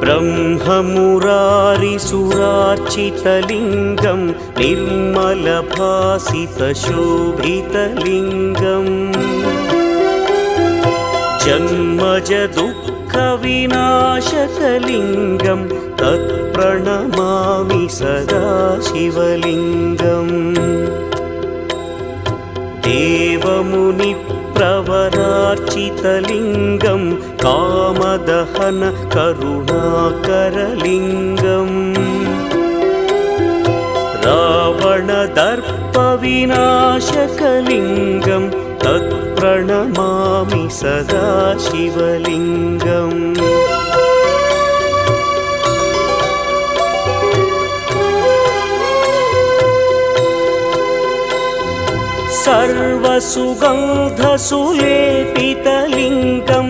ब्रह्ममुरारिसुरार्चितलिङ्गं निर्मलभासितशोभितलिङ्गम् जन्मजदुःखविनाशकलिङ्गं तत्प्रणमामि सदा शिवलिङ्गम् देवमुनिप्रवरार्चितलिङ्गं कामदहन करुणाकरलिङ्गम् रावणदर्पविनाशकलिङ्गं तत्प्रणमामि सदा शिवलिङ्गम् सर्वसुगन्धसुलेपितलिङ्गं